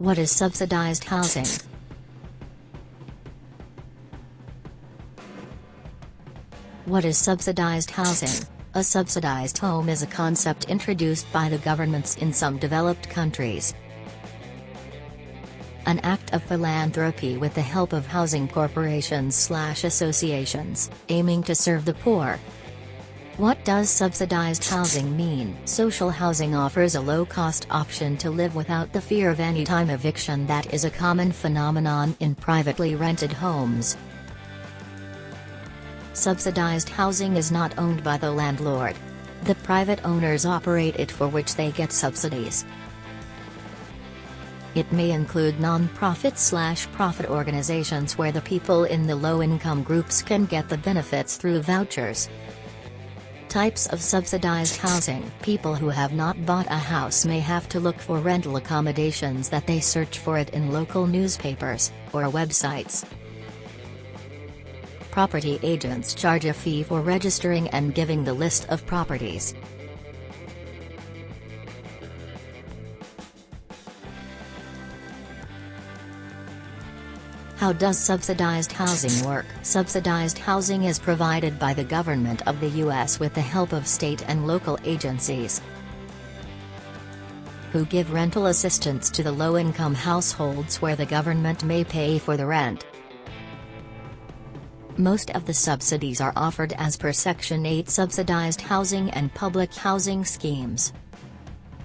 What is subsidized housing? What is subsidized housing? A subsidized home is a concept introduced by the governments in some developed countries. An act of philanthropy with the help of housing corporations/associations, aiming to serve the poor. What does subsidized housing mean? Social housing offers a low-cost option to live without the fear of anytime eviction that is a common phenomenon in privately rented homes. Subsidized housing is not owned by the landlord. The private owners operate it, for which they get subsidies. It may include non-profit/profit organizations where the people in the low-income groups can get the benefits through vouchers. Types of subsidized housing. People who have not bought a house may have to look for rental accommodations that they search for it in local newspapers or websites. Property agents charge a fee for registering and giving the list of properties. How does subsidized housing work? Subsidized housing is provided by the government of the U.S. with the help of state and local agencies, who give rental assistance to the low-income households where the government may pay for the rent. Most of the subsidies are offered as per Section 8 subsidized housing and public housing schemes.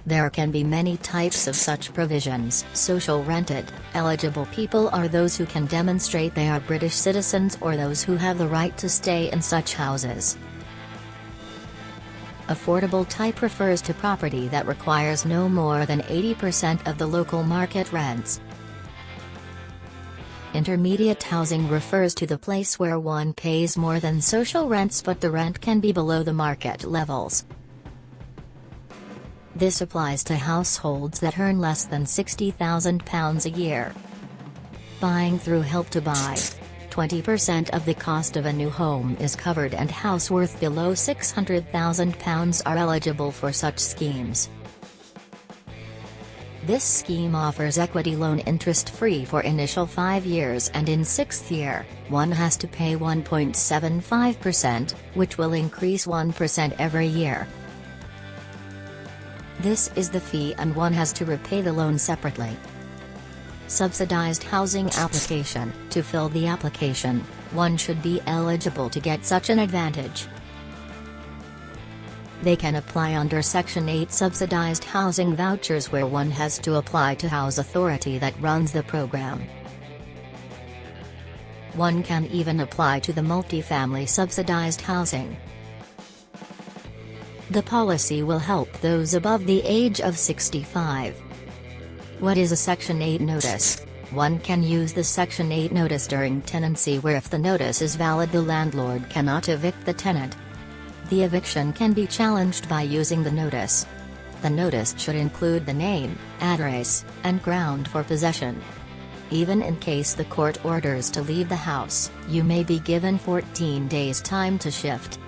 There can be many types of such provisions. Social rented. Eligible people are those who can demonstrate they are British citizens or those who have the right to stay in such houses. Affordable type refers to property that requires no more than 80% of the local market rents. Intermediate housing refers to the place where one pays more than social rents but the rent can be below the market levels. This applies to households that earn less than £60,000 a year. Buying through Help to Buy. 20% of the cost of a new home is covered and house worth below £600,000 are eligible for such schemes. This scheme offers equity loan interest-free for initial 5 years, and in 6th year, one has to pay 1.75%, which will increase 1% every year. This is the fee and one has to repay the loan separately. Subsidized housing application. To fill the application, one should be eligible to get such an advantage. They can apply under Section 8 subsidized housing vouchers where one has to apply to house authority that runs the program. One can even apply to the multifamily subsidized housing. The policy will help those above the age of 65. What is a Section 8 notice? One can use the Section 8 notice during tenancy where if the notice is valid the landlord cannot evict the tenant. The eviction can be challenged by using the notice. The notice should include the name, address, and ground for possession. Even in case the court orders to leave the house, you may be given 14 days time to shift.